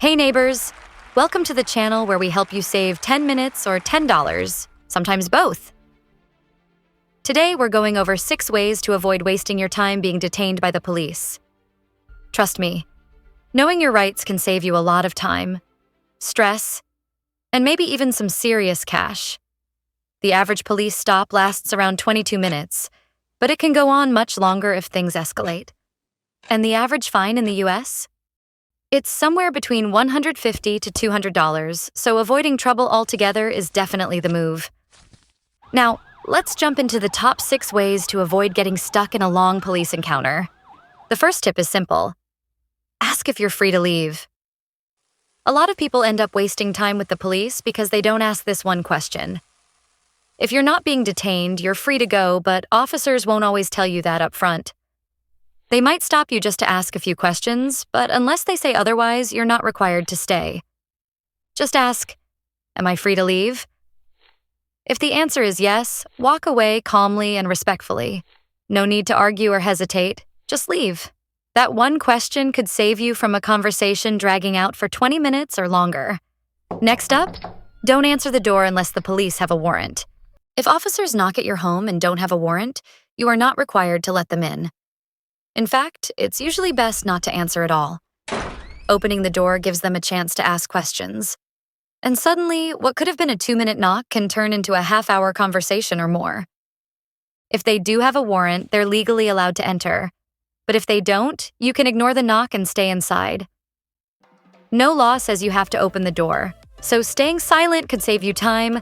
Hey neighbors! Welcome to the channel where we help you save 10 minutes or $10, sometimes both. Today we're going over 6 ways to avoid wasting your time being detained by the police. Trust me, knowing your rights can save you a lot of time, stress, and maybe even some serious cash. The average police stop lasts around 22 minutes, but it can go on much longer if things escalate. And the average fine in the US? It's somewhere between $150 to $200, so avoiding trouble altogether is definitely the move. Now, let's jump into the top 6 ways to avoid getting stuck in a long police encounter. The first tip is simple. Ask if you're free to leave. A lot of people end up wasting time with the police because they don't ask this one question. If you're not being detained, you're free to go, but officers won't always tell you that up front. They might stop you just to ask a few questions, but unless they say otherwise, you're not required to stay. Just ask, "Am I free to leave?" If the answer is yes, walk away calmly and respectfully. No need to argue or hesitate, just leave. That one question could save you from a conversation dragging out for 20 minutes or longer. Next up, don't answer the door unless the police have a warrant. If officers knock at your home and don't have a warrant, you are not required to let them in. In fact, it's usually best not to answer at all. Opening the door gives them a chance to ask questions. And suddenly, what could have been a 2-minute knock can turn into a half-hour conversation or more. If they do have a warrant, they're legally allowed to enter. But if they don't, you can ignore the knock and stay inside. No law says you have to open the door, so staying silent could save you time,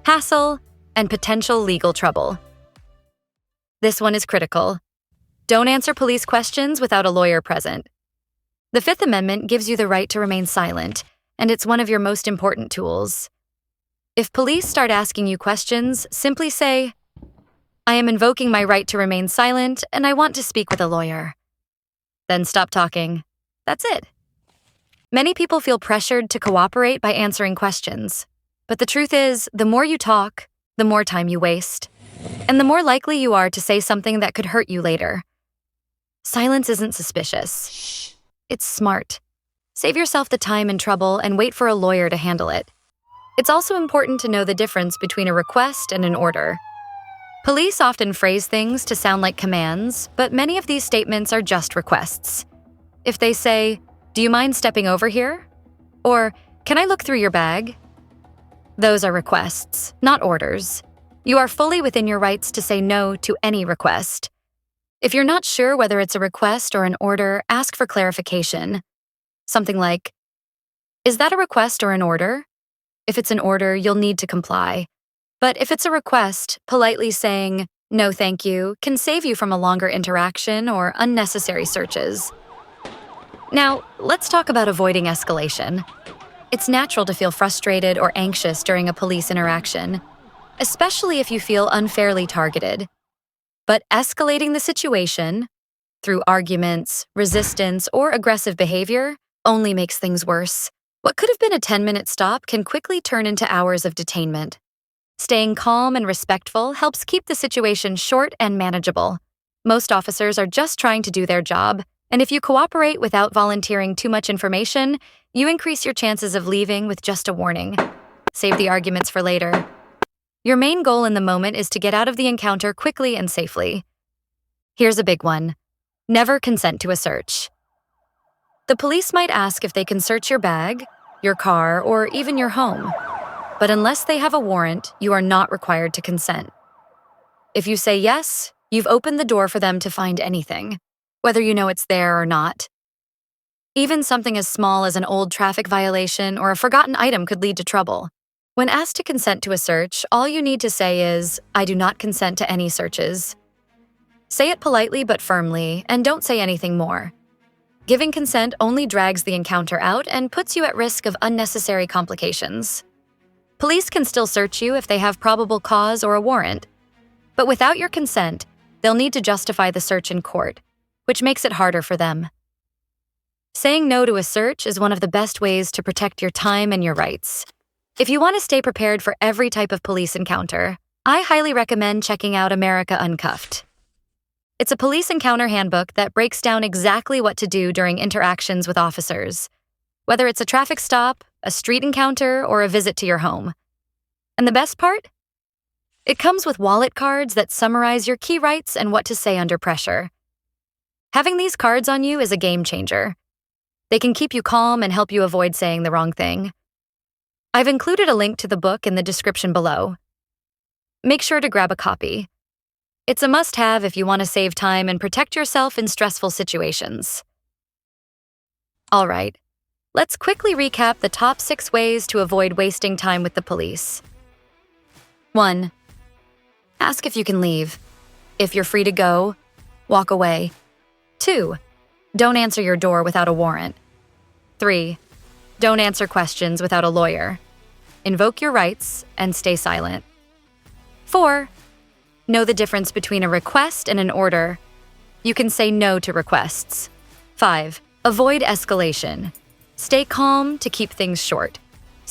hassle, and potential legal trouble. This one is critical. Don't answer police questions without a lawyer present. The Fifth Amendment gives you the right to remain silent, and it's one of your most important tools. If police start asking you questions, simply say, "I am invoking my right to remain silent, and I want to speak with a lawyer." Then stop talking. That's it. Many people feel pressured to cooperate by answering questions. But the truth is, the more you talk, the more time you waste. And the more likely you are to say something that could hurt you later. Silence isn't suspicious. It's smart. Save yourself the time and trouble and wait for a lawyer to handle it. It's also important to know the difference between a request and an order. Police often phrase things to sound like commands, but many of these statements are just requests. If they say, "Do you mind stepping over here?" Or, "Can I look through your bag?" Those are requests, not orders. You are fully within your rights to say no to any request. If you're not sure whether it's a request or an order, ask for clarification. Something like, "Is that a request or an order?" If it's an order, you'll need to comply. But if it's a request, politely saying, "No thank you," can save you from a longer interaction or unnecessary searches. Now, let's talk about avoiding escalation. It's natural to feel frustrated or anxious during a police interaction, especially if you feel unfairly targeted. But escalating the situation, through arguments, resistance, or aggressive behavior, only makes things worse. What could have been a 10-minute stop can quickly turn into hours of detainment. Staying calm and respectful helps keep the situation short and manageable. Most officers are just trying to do their job, and if you cooperate without volunteering too much information, you increase your chances of leaving with just a warning. Save the arguments for later. Your main goal in the moment is to get out of the encounter quickly and safely. Here's a big one. Never consent to a search. The police might ask if they can search your bag, your car, or even your home. But unless they have a warrant, you are not required to consent. If you say yes, you've opened the door for them to find anything, whether you know it's there or not. Even something as small as an old traffic violation or a forgotten item could lead to trouble. When asked to consent to a search, all you need to say is, "I do not consent to any searches." Say it politely but firmly, and don't say anything more. Giving consent only drags the encounter out and puts you at risk of unnecessary complications. Police can still search you if they have probable cause or a warrant. But without your consent, they'll need to justify the search in court, which makes it harder for them. Saying no to a search is one of the best ways to protect your time and your rights. If you want to stay prepared for every type of police encounter, I highly recommend checking out America Uncuffed. It's a police encounter handbook that breaks down exactly what to do during interactions with officers. whether it's a traffic stop, a street encounter, or a visit to your home. And the best part? It comes with wallet cards that summarize your key rights and what to say under pressure. Having these cards on you is a game changer. They can keep you calm and help you avoid saying the wrong thing. I've included a link to the book in the description below. Make sure to grab a copy. It's a must-have if you want to save time and protect yourself in stressful situations. All right, let's quickly recap the top 6 ways to avoid wasting time with the police. 1. Ask if you can leave. If you're free to go, walk away. 2. Don't answer your door without a warrant. 3. Don't answer questions without a lawyer. Invoke your rights and stay silent. 4. Know the difference between a request and an order. You can say no to requests. 5. Avoid escalation. Stay calm to keep things short.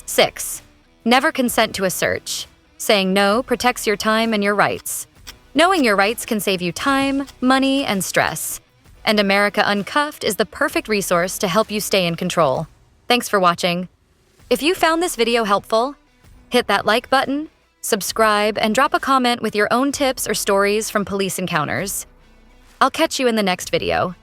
6. Never consent to a search. Saying no protects your time and your rights. Knowing your rights can save you time, money, and stress. And America Uncuffed is the perfect resource to help you stay in control. Thanks for watching. If you found this video helpful, hit that like button, subscribe, and drop a comment with your own tips or stories from police encounters. I'll catch you in the next video.